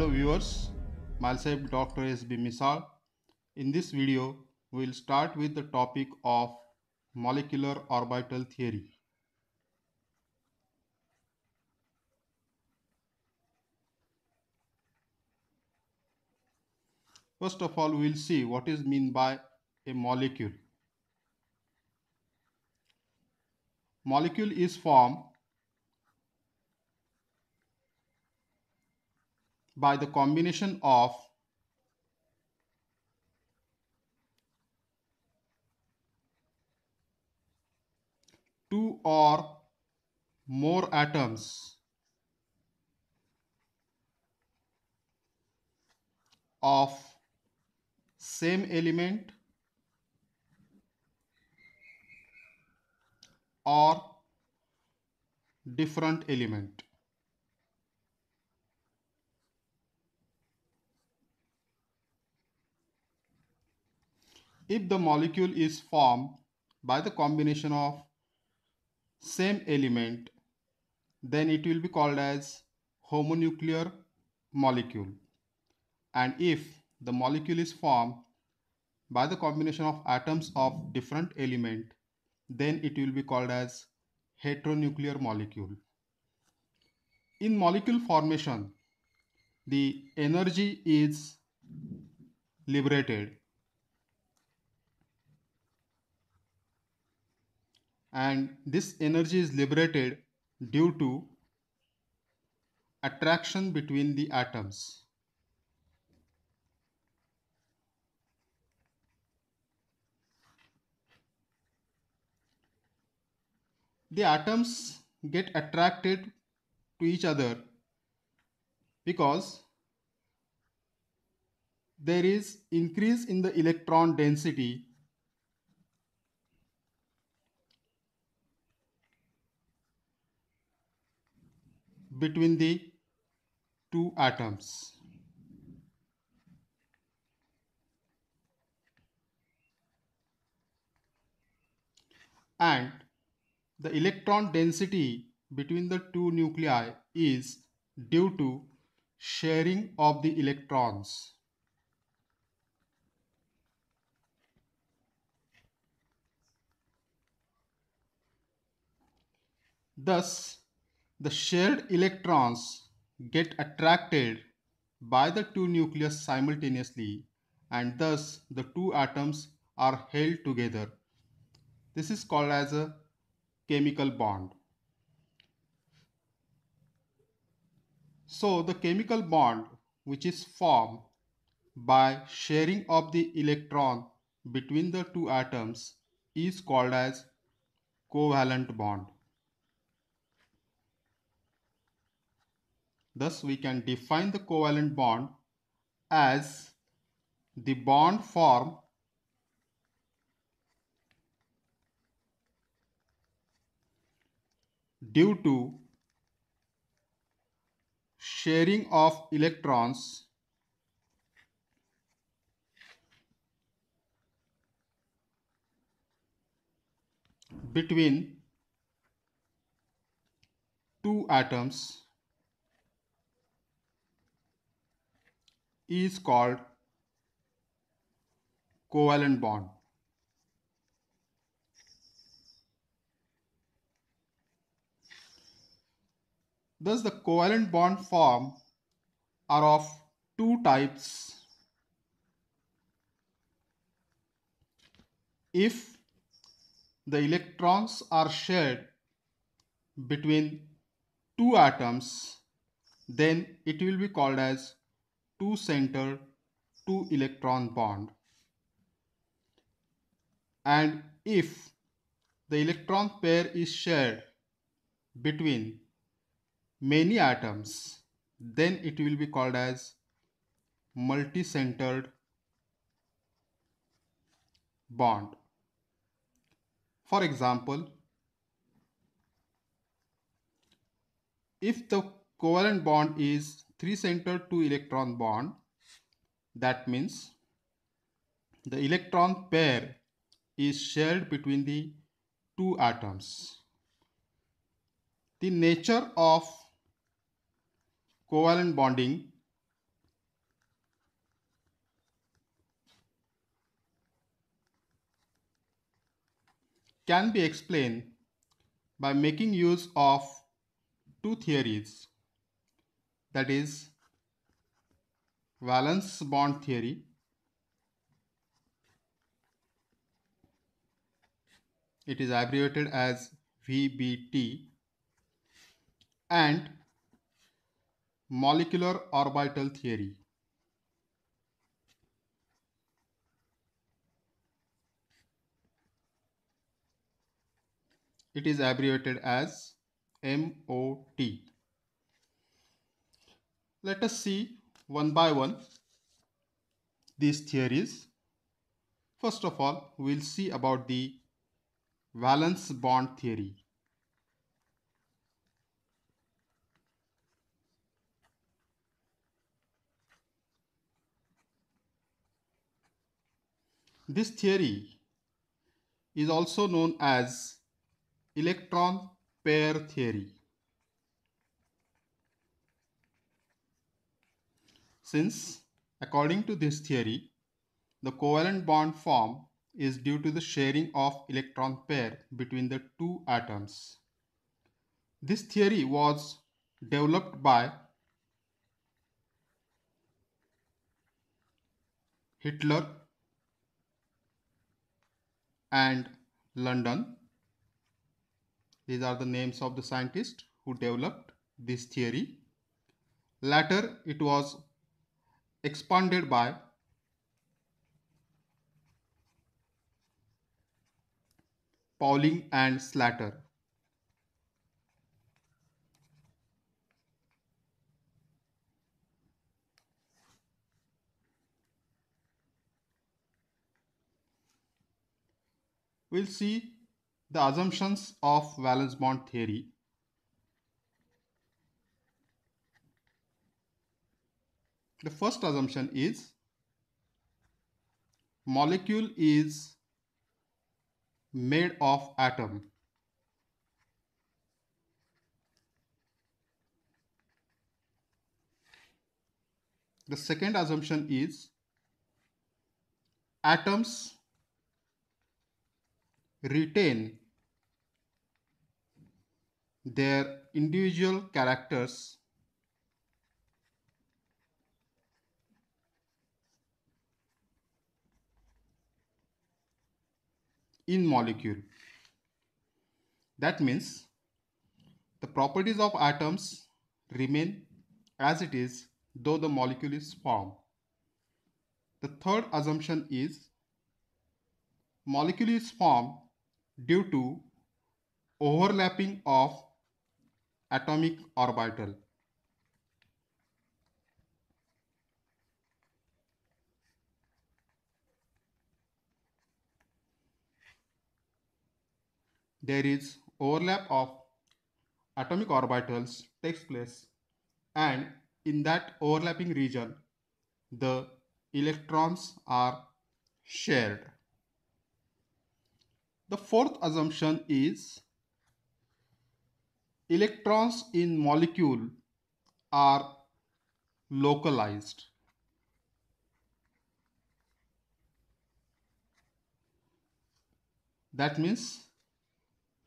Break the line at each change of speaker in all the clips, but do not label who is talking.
Hello viewers, myself Dr. S.B. Misal. In this video, we will start with the topic of molecular orbital theory. First of all, we will see what is meant by a molecule. Molecule is formed by the combination of two or more atoms of same element or different element. If the molecule is formed by the combination of same element, then it will be called as homonuclear molecule. And if the molecule is formed by the combination of atoms of different element, then it will be called as heteronuclear molecule. In molecule formation, the energy is liberated, and this energy is liberated due to attraction between the atoms. The atoms get attracted to each other because there is increase in the electron density between the two atoms. And the electron density between the two nuclei is due to sharing of the electrons. Thus, the shared electrons get attracted by the two nucleus simultaneously, and thus the two atoms are held together. This is called as a chemical bond. So the chemical bond which is formed by sharing of the electron between the two atoms is called as covalent bond. Thus we can define the covalent bond as the bond formed due to sharing of electrons between two atoms is called covalent bond. Thus the covalent bond formed are of two types. If the electrons are shared between two atoms, then it will be called as two-center two-electron bond. And if the electron pair is shared between many atoms, then it will be called as multi-centered bond. For example, if the covalent bond is three-centered two-electron bond, that means the electron pair is shared between the two atoms. The nature of covalent bonding can be explained by making use of two theories, that is valence bond theory, it is abbreviated as VBT, and molecular orbital theory. It is abbreviated as MOT. Let us see one by one these theories. First of all, we will see about the valence bond theory. This theory is also known as electron pair theory. Since, according to this theory, the covalent bond form is due to the sharing of electron pair between the two atoms. This theory was developed by Hitler and London. These are the names of the scientists who developed this theory. Later, it was expanded by Pauling and Slater. We'll see the assumptions of valence bond theory. The first assumption is molecule is made of atom. The second assumption is atoms retain their individual characters in molecule. That means the properties of atoms remain as it is though the molecule is formed. The third assumption is molecule is formed due to overlapping of atomic orbital. There is overlap of atomic orbitals takes place, and in that overlapping region the electrons are shared. The fourth assumption is electrons in molecule are localized. That means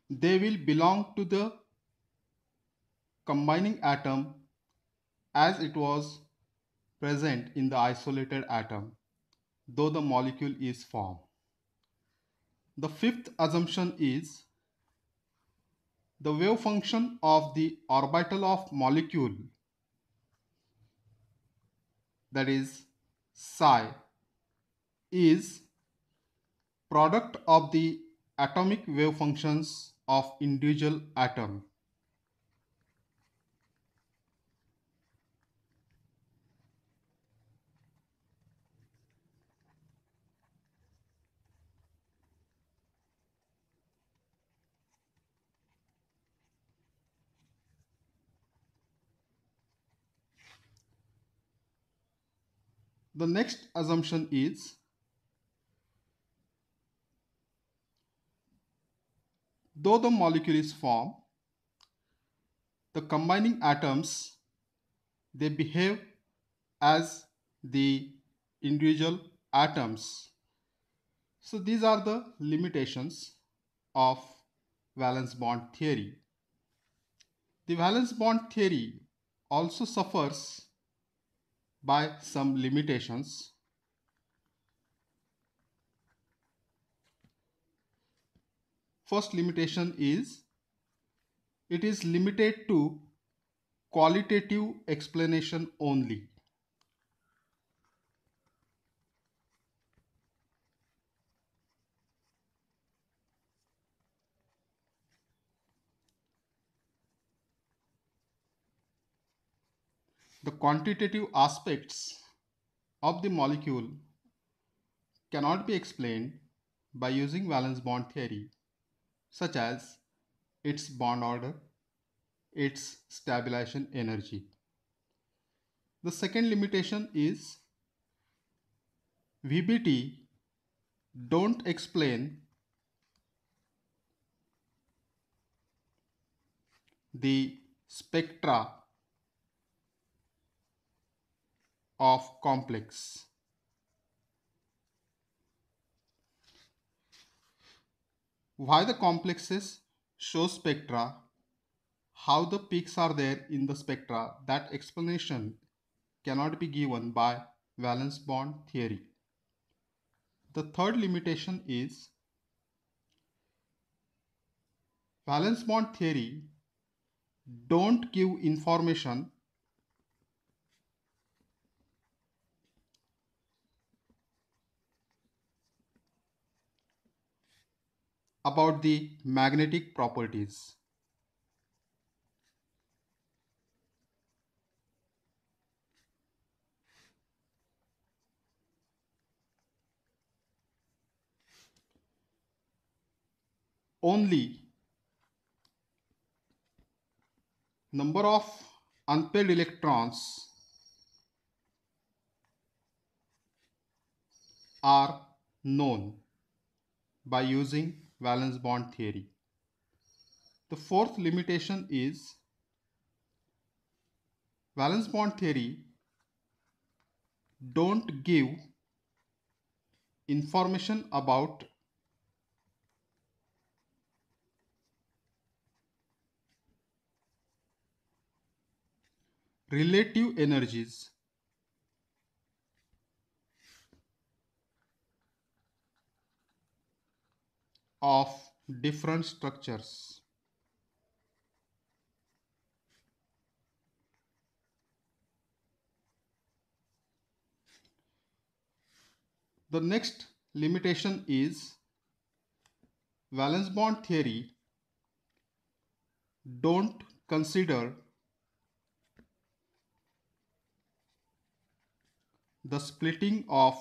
they will belong to the combining atom as it was present in the isolated atom, though the molecule is formed. The fifth assumption is the wave function of the orbital of molecule, that is psi, is product of the atomic wave functions of individual atom. The next assumption is though the molecule is formed, the combining atoms they behave as the individual atoms. So these are the limitations. of valence bond theory. The valence bond theory also suffers by some limitations. First limitation is it is limited to qualitative explanation only. The quantitative aspects of the molecule cannot be explained by using valence bond theory, such as its bond order, its stabilization energy. The second limitation is VBT don't explain the spectra of complex. Why the complexes show spectra, how the peaks are there in the spectra, that explanation cannot be given by valence bond theory. The third limitation is valence bond theory don't give information about the magnetic properties. Only number of unpaired electrons are known by using valence bond theory. The fourth limitation is valence bond theory don't give information about relative energies of different structures. The next limitation is valence bond theory don't consider the splitting of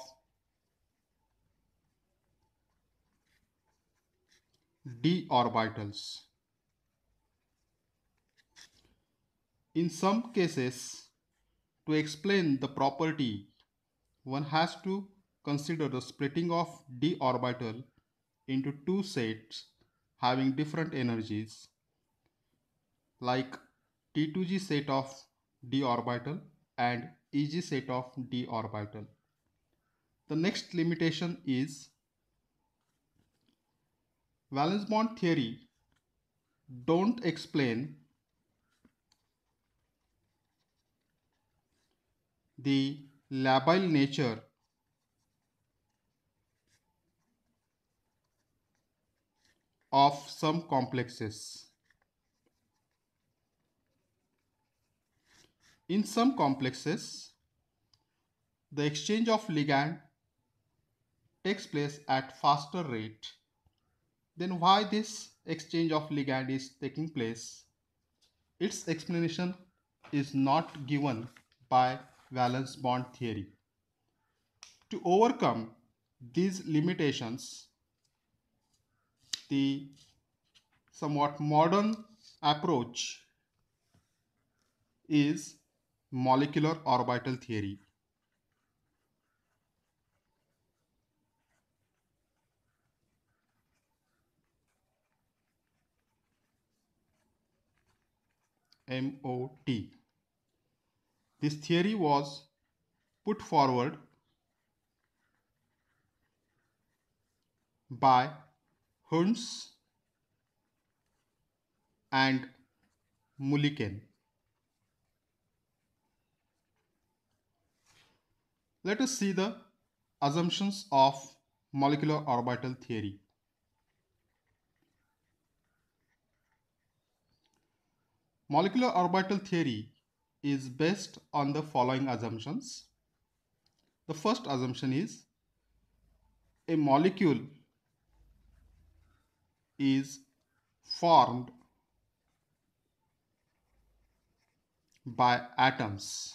d orbitals. In some cases, to explain the property, one has to consider the splitting of d orbital into two sets having different energies, like T2g set of d orbital and Eg set of d orbital. The next limitation is valence bond theory don't explain the labile nature of some complexes. In some complexes, the exchange of ligand takes place at faster rate. Then why this exchange of ligand is taking place? Its explanation is not given by valence bond theory. To overcome these limitations, the somewhat modern approach is molecular orbital theory. MOT. This theory was put forward by Hunds and Mulliken. Let us see the assumptions of molecular orbital theory. Molecular orbital theory is based on the following assumptions. The first assumption is a molecule is formed by atoms.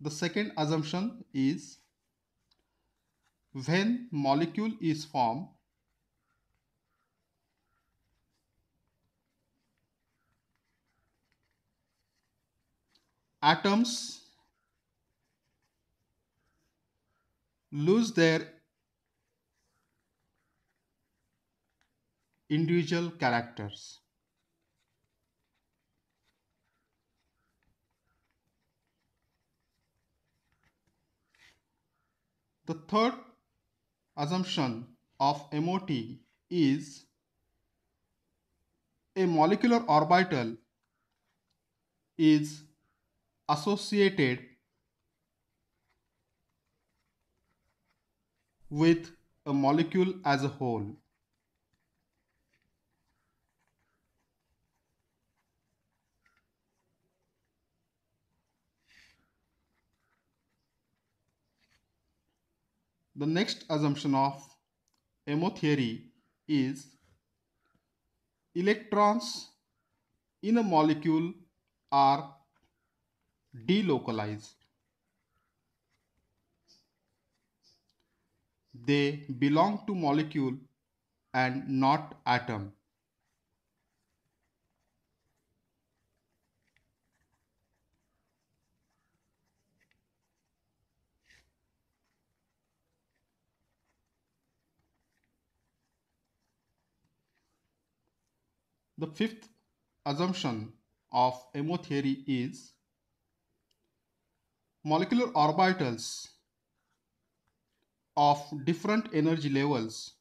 The second assumption is when molecule is formed, atoms lose their individual characters. The third assumption of MOT is a molecular orbital is associated with a molecule as a whole. The next assumption of MO theory is electrons in a molecule are delocalized. They belong to molecule and not atom. The fifth assumption of MO theory is molecular orbitals of different energy levels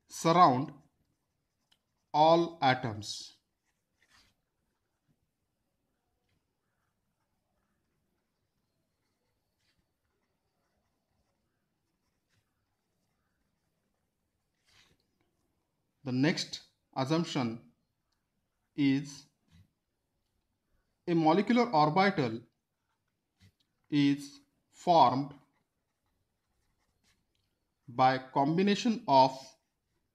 surround all atoms. The next assumption is a molecular orbital is formed by combination of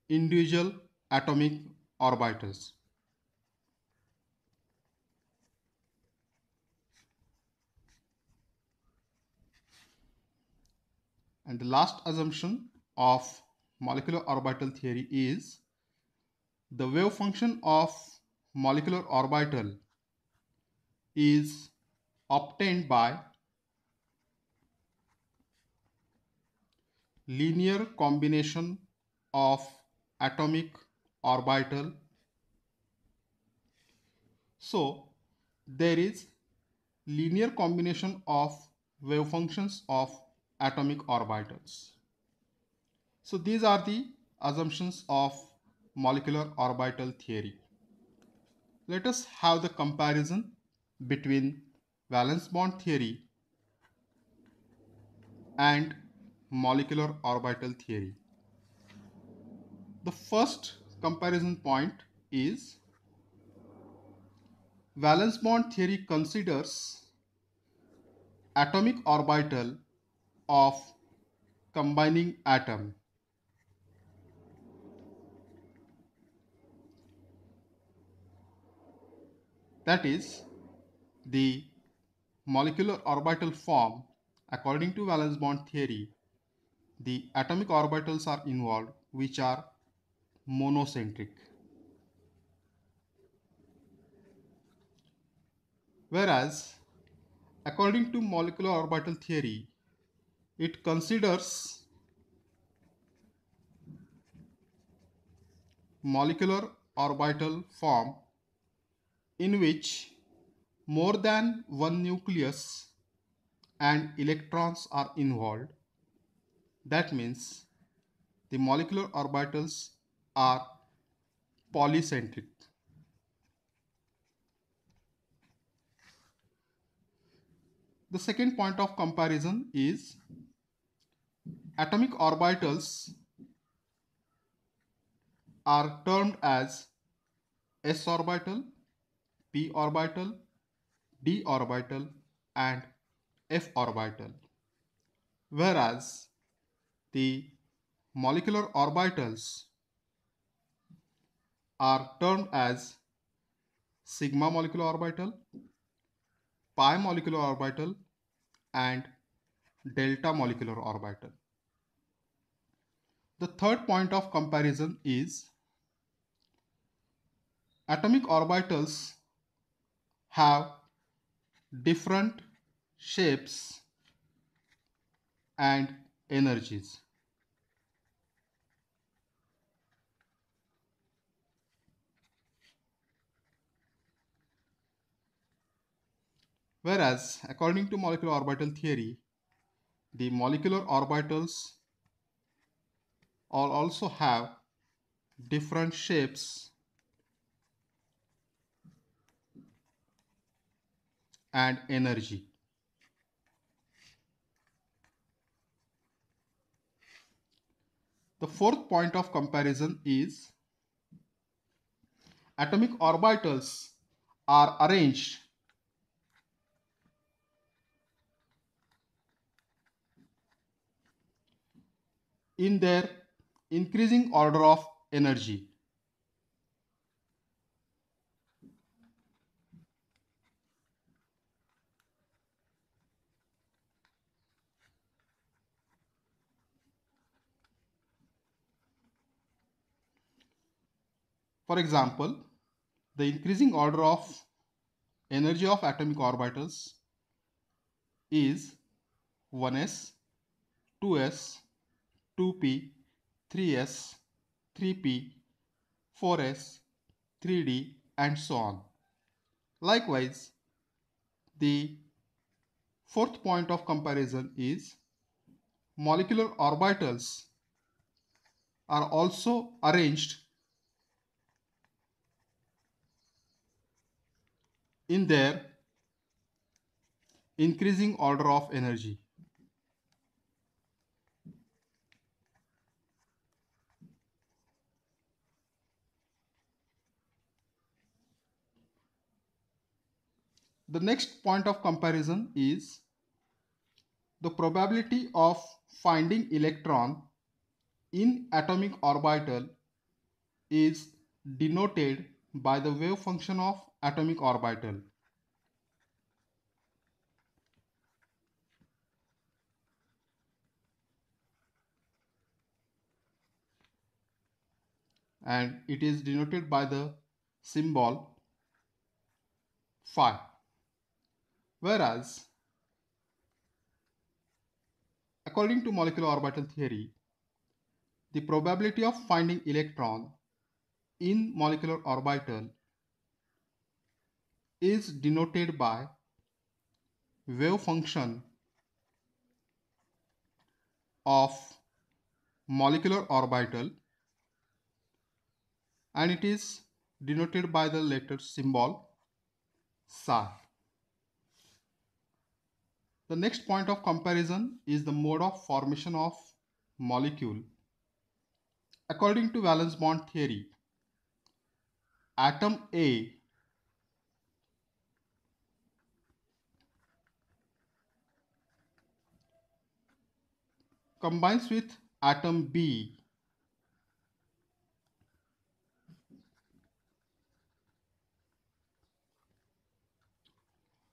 individual atomic orbitals. And the last assumption of molecular orbital theory is the wave function of molecular orbital is obtained by linear combination of atomic orbital. So there is linear combination of wave functions of atomic orbitals. So these are the assumptions of molecular orbital theory. Let us have the comparison between valence bond theory and molecular orbital theory. The first comparison point is valence bond theory considers atomic orbital of combining atom. That is, the molecular orbital form, according to valence bond theory, the atomic orbitals are involved which are monocentric. Whereas, according to molecular orbital theory, it considers molecular orbital form in which more than one nucleus and electrons are involved, that means the molecular orbitals are polycentric. The second point of comparison is atomic orbitals are termed as s orbital, p orbital, d orbital, and f orbital, whereas the molecular orbitals are termed as sigma molecular orbital, pi molecular orbital, and delta molecular orbital. The third point of comparison is atomic orbitals have different shapes and energies. Whereas, according to molecular orbital theory, the molecular orbitals all also have different shapes and energy. The fourth point of comparison is atomic orbitals are arranged in their increasing order of energy. For example, the increasing order of energy of atomic orbitals is 1s, 2s, 2p, 3s, 3p, 4s, 3d, and so on. Likewise, the fourth point of comparison is molecular orbitals are also arranged in their increasing order of energy. The next point of comparison is the probability of finding electron in atomic orbital is denoted by the wave function of atomic orbital. And it is denoted by the symbol phi. Whereas, according to molecular orbital theory, the probability of finding electron in molecular orbital is denoted by wave function of molecular orbital, and it is denoted by the letter symbol psi. The next point of comparison is the mode of formation of molecule. According to valence bond theory, atom A combines with atom B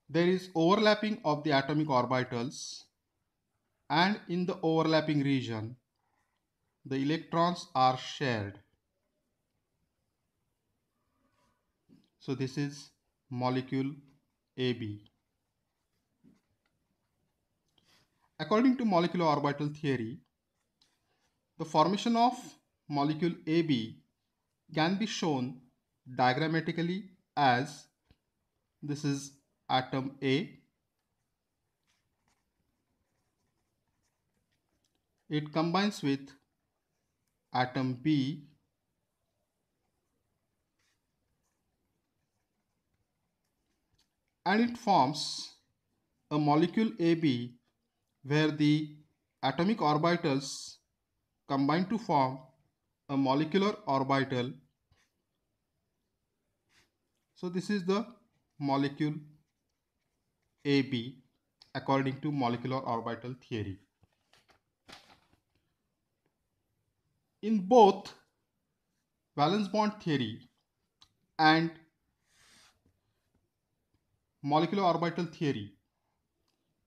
there is overlapping of the atomic orbitals, and in the overlapping region the electrons are shared. So this is molecule AB. According to molecular orbital theory, the formation of molecule AB can be shown diagrammatically as this is atom A. It combines with atom B and it forms a molecule AB where the atomic orbitals combine to form a molecular orbital. So this is the molecule AB according to molecular orbital theory. In both valence bond theory and molecular orbital theory,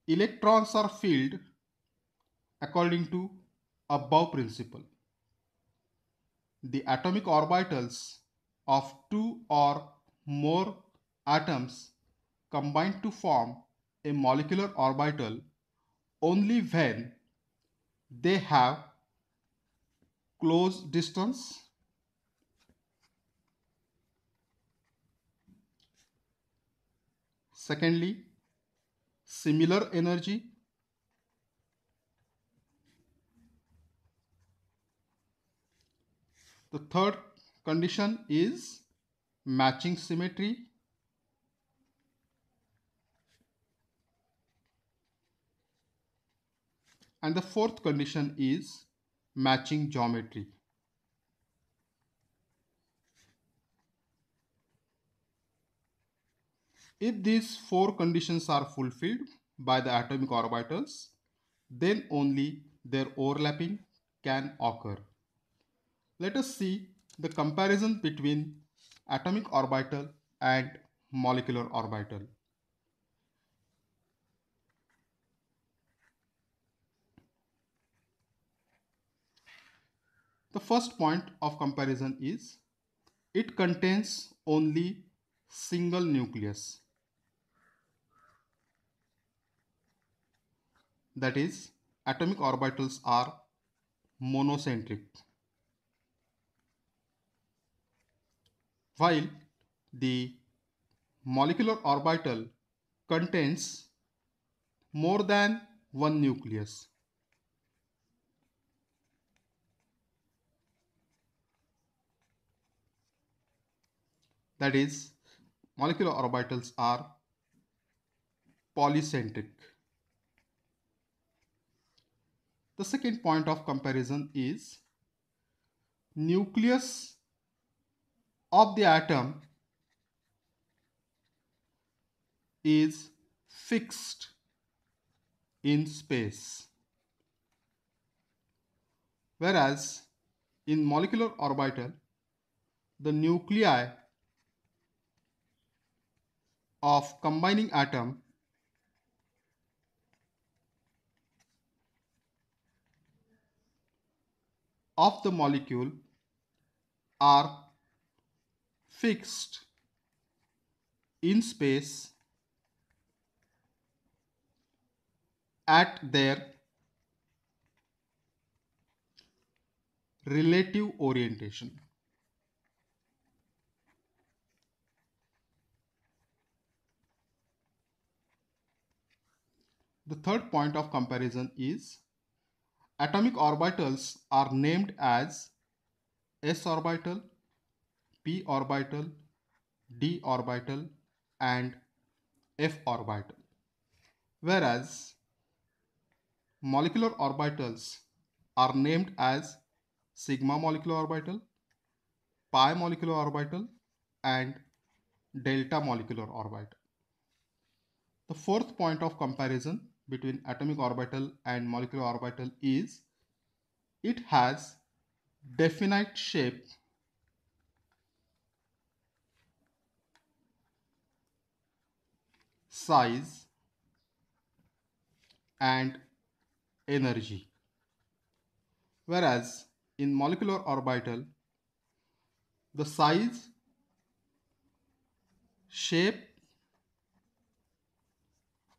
electrons are filled according to above principle. The atomic orbitals of two or more atoms combine to form a molecular orbital only when they have close distance. Secondly, similar energy. The third condition is matching symmetry. And the fourth condition is matching geometry. If these four conditions are fulfilled by the atomic orbitals, then only their overlapping can occur. Let us see the comparison between atomic orbital and molecular orbital. The first point of comparison is it contains only single nucleus. That is, atomic orbitals are monocentric, while the molecular orbital contains more than one nucleus. That is, molecular orbitals are polycentric. The second point of comparison is nucleus of the atom is fixed in space, whereas in molecular orbital the nuclei of combining atom of the molecule are fixed in space at their relative orientation. The third point of comparison is atomic orbitals are named as s orbital, p orbital, d orbital and f orbital, whereas molecular orbitals are named as sigma molecular orbital, pi molecular orbital and delta molecular orbital. The fourth point of comparison between atomic orbital and molecular orbital is it has definite shape, size and energy, whereas in molecular orbital the size, shape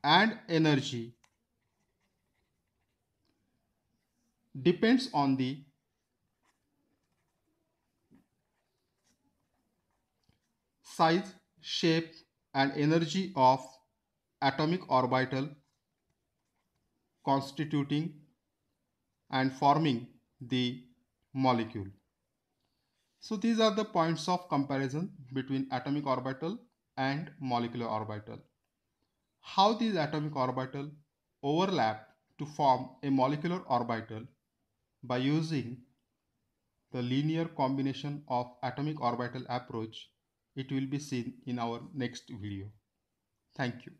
and energy depends on the size, shape and energy of atomic orbital constituting and forming the molecule. So these are the points of comparison between atomic orbital and molecular orbital. How these atomic orbital overlap to form a molecular orbital by using the linear combination of atomic orbital approach, it will be seen in our next video. Thank you.